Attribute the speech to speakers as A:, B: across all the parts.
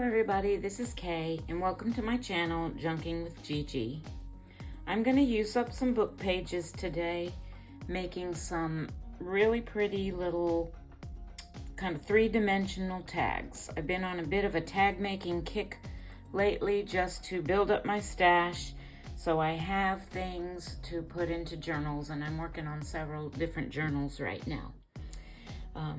A: everybody, this is Kay and welcome to my channel, Junking with Gigi. I'm going to use up some book pages today, making some really pretty little kind of three-dimensional tags. I've been on a bit of a tag making kick lately just to build up my stash, so I have things to put into journals, and I'm working on several different journals right now.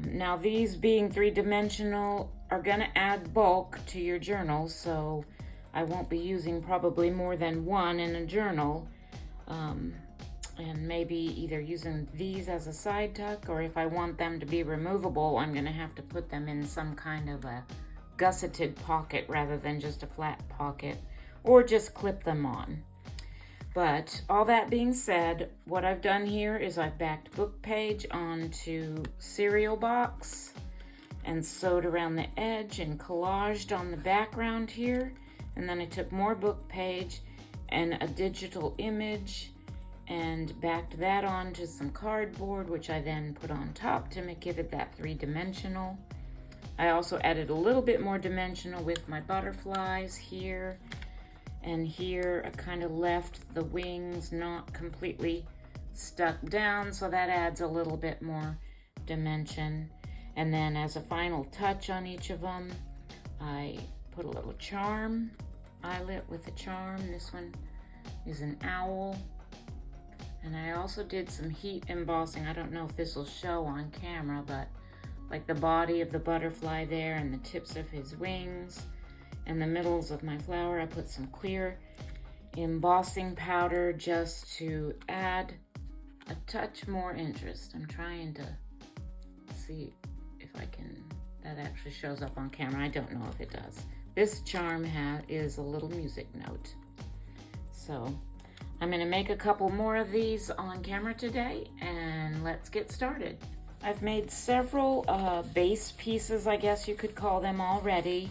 A: Now these being three-dimensional are going to add bulk to your journal, so I won't be using probably more than one in a journal, and maybe either using these as a side tuck, or if I want them to be removable, I'm going to have to put them in some kind of a gusseted pocket rather than just a flat pocket, or just clip them on. But all that being said, what I've done here is I've backed book page onto cereal box and sewed around the edge and collaged on the background here. And then I took more book page and a digital image and backed that onto some cardboard, which I then put on top to give it that three-dimensional. I also added a little bit more dimensional with my butterflies here. And here I kind of left the wings not completely stuck down, so that adds a little bit more dimension. And then as a final touch on each of them, I put a little charm, eyelet with a charm. This one is an owl. And I also did some heat embossing. I don't know if this will show on camera, but like the body of the butterfly there and the tips of his wings. In the middles of my flower, I put some clear embossing powder just to add a touch more interest. I'm trying to see if I can, that actually shows up on camera. I don't know if it does. This charm is a little music note. So I'm going to make a couple more of these on camera today, and let's get started. I've made several base pieces, I guess you could call them, already.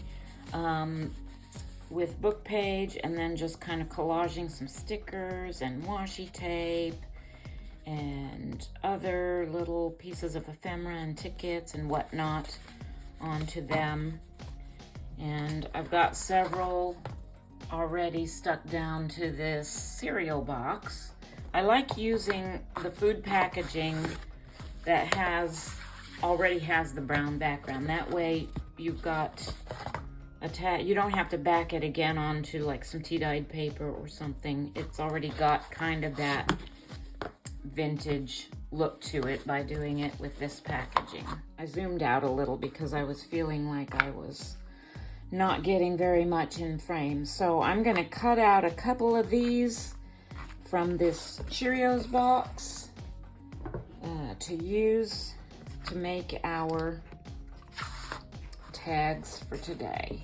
A: With book page, and then just kind of collaging some stickers and washi tape and other little pieces of ephemera and tickets and whatnot onto them. And I've got several already stuck down to this cereal box. I like using the food packaging that already has the brown background. That way you've got you don't have to back it again onto like some tea-dyed paper or something. It's already got kind of that vintage look to it by doing it with this packaging. I zoomed out a little because I was feeling like I was not getting very much in frame. So I'm gonna cut out a couple of these from this Cheerios box to use to make our tags for today.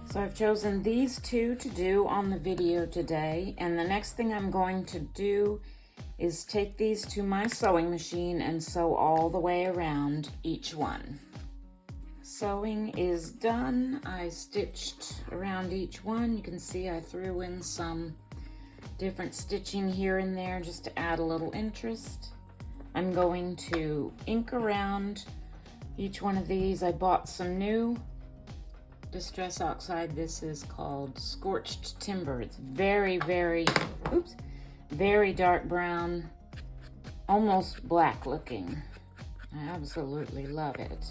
A: So I've chosen these two to do on the video today, and the next thing I'm going to do is take these to my sewing machine and sew all the way around each one. Sewing is done. I stitched around each one. You can see I threw in some different stitching here and there just to add a little interest. I'm going to ink around each one of these. I bought some new Distress Oxide. This is called Scorched Timber. It's very, very dark brown, almost black looking. I absolutely love it.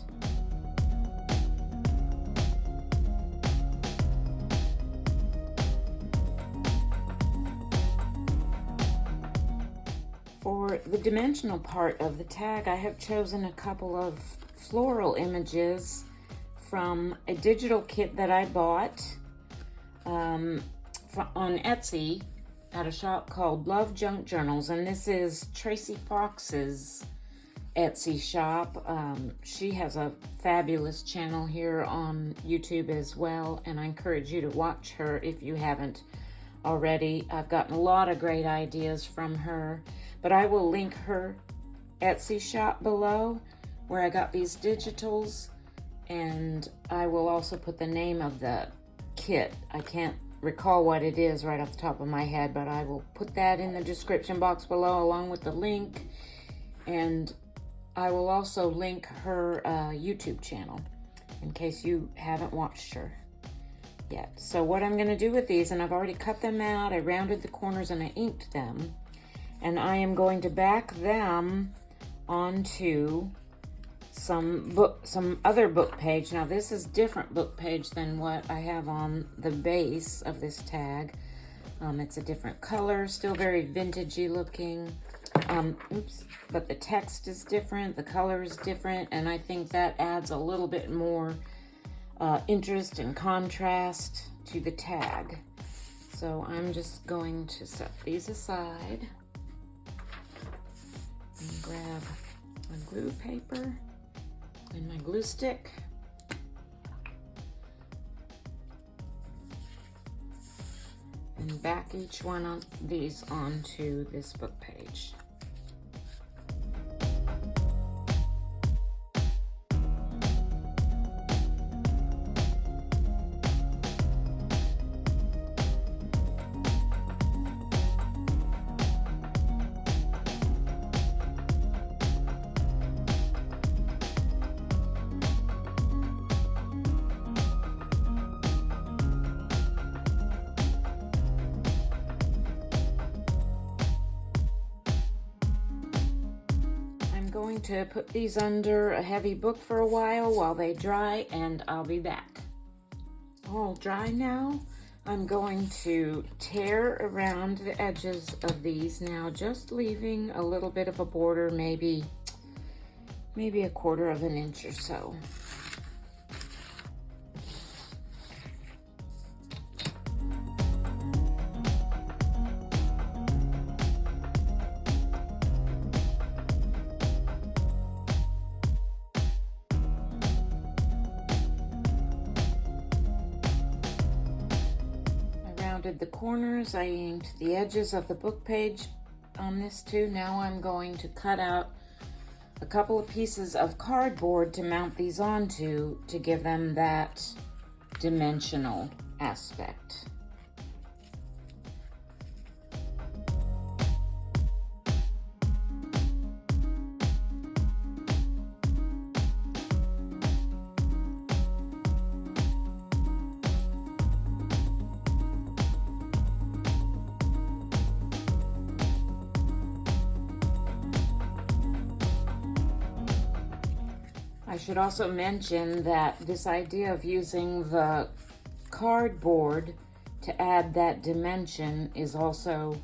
A: For the dimensional part of the tag, I have chosen a couple of floral images from a digital kit that I bought on Etsy at a shop called Love Junk Journals, and this is Tracy Fox's Etsy shop. She has a fabulous channel here on YouTube as well, and I encourage you to watch her if you haven't already. I've gotten a lot of great ideas from her, but I will link her Etsy shop below where I got these digitals, and I will also put the name of the kit. I can't recall what it is right off the top of my head, but I will put that in the description box below along with the link, and I will also link her YouTube channel in case you haven't watched her yet. So what I'm going to do with these, and I've already cut them out, I rounded the corners and I inked them, and I am going to back them onto some other book page. Now this is different book page than what I have on the base of this tag. It's a different color, still very vintagey looking. But the text is different, the color is different, and I think that adds a little bit more interest and contrast to the tag. So I'm just going to set these aside and grab my glue paper and my glue stick. And back each one of these onto this book page. Going to put these under a heavy book for a while they dry, and I'll be back. All dry now. I'm going to tear around the edges of these now, just leaving a little bit of a border, maybe a 1/4 of an inch or so. The corners, I inked the edges of the book page on this too. Now I'm going to cut out a couple of pieces of cardboard to mount these onto to give them that dimensional aspect. I should also mention that this idea of using the cardboard to add that dimension is also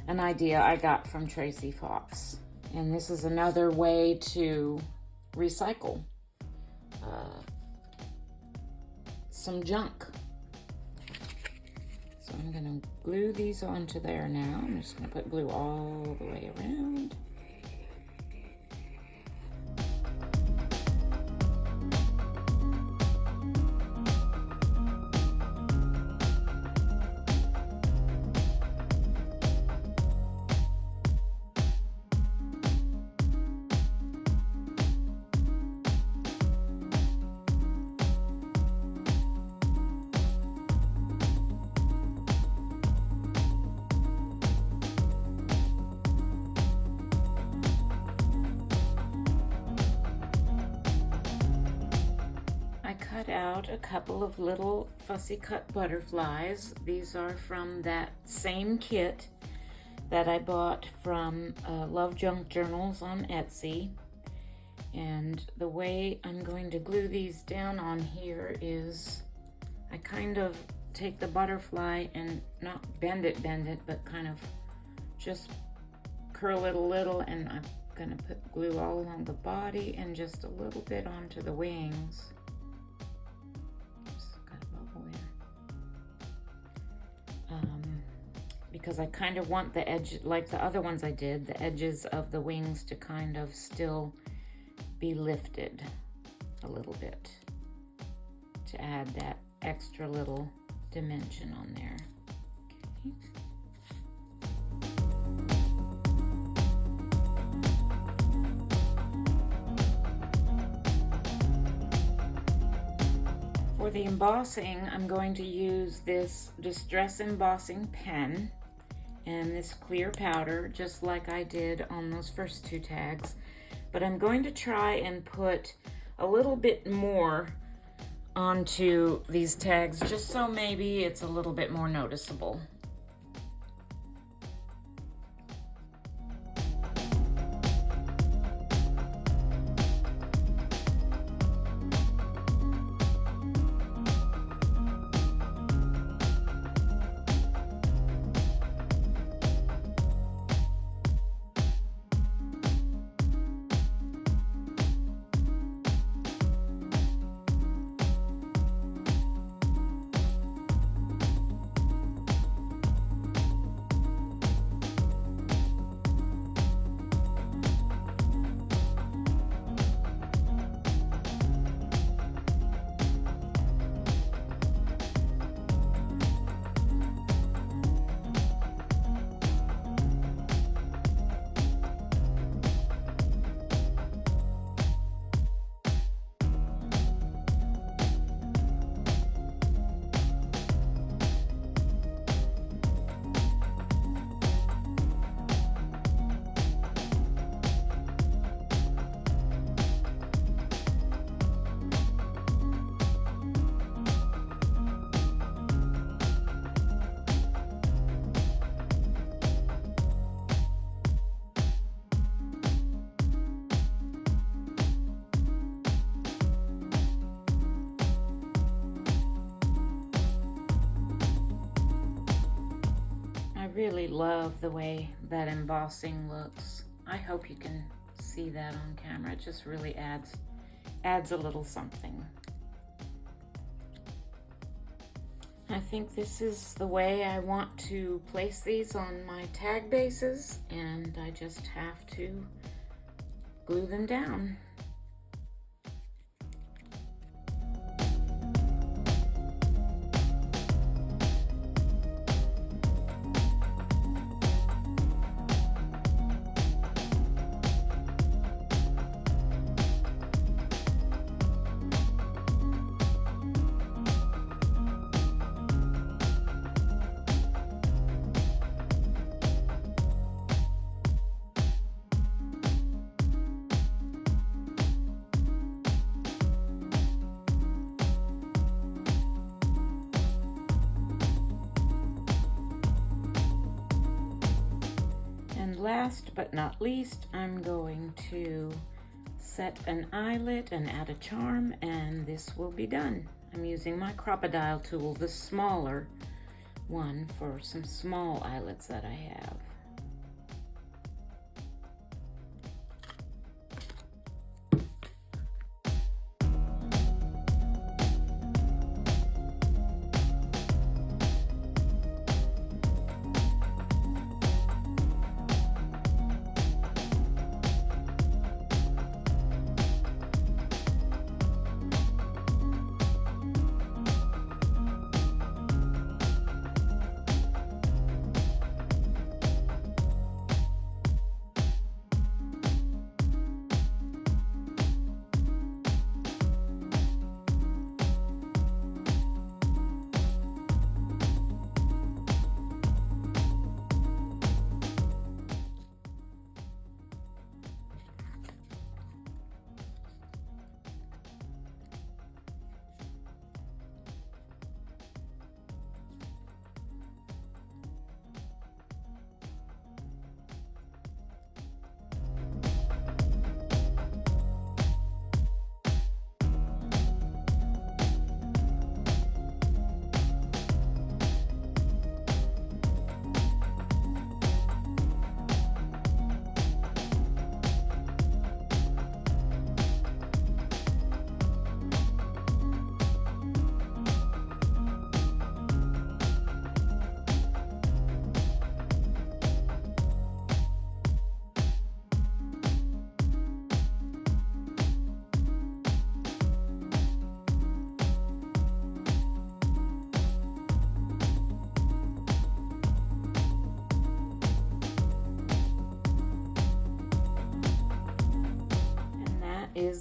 A: an idea I got from Tracy Fox. And this is another way to recycle some junk. So I'm going to glue these onto there now. I'm just going to put glue all the way around. Cut out a couple of little fussy cut butterflies. These are from that same kit that I bought from Love Junk Journals on Etsy. And the way I'm going to glue these down on here is I kind of take the butterfly and not bend it, but kind of just curl it a little, and I'm gonna put glue all along the body and just a little bit onto the wings. Because I kind of want the edge, like the other ones I did, the edges of the wings to kind of still be lifted a little bit to add that extra little dimension on there. Okay. For the embossing, I'm going to use this Distress Embossing pen and this clear powder, just like I did on those first two tags. But I'm going to try and put a little bit more onto these tags, just so maybe it's a little bit more noticeable. I really love the way that embossing looks. I hope you can see that on camera. It just really adds a little something. I think this is the way I want to place these on my tag bases, and I just have to glue them down. Last but not least, I'm going to set an eyelet and add a charm, and this will be done. I'm using my crocodile tool, the smaller one, for some small eyelets that I have.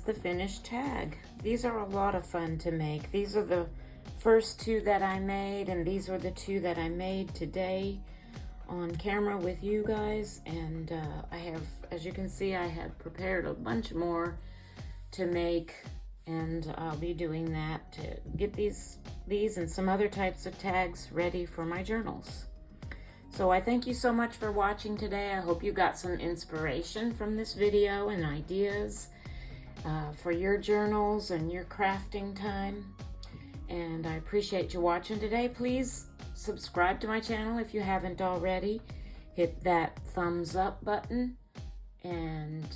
A: the finished tag. These are a lot of fun to make. These are the first two that I made, and these are the two that I made today on camera with you guys. And I have, as you can see, I have prepared a bunch more to make, and I'll be doing that to get these and some other types of tags ready for my journals. So I thank you so much for watching today. I hope you got some inspiration from this video and ideas for your journals and your crafting time. And I appreciate you watching today. Please subscribe to my channel if you haven't already. Hit that thumbs up button. And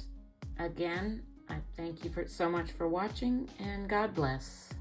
A: again, I thank you so much for watching, and God bless.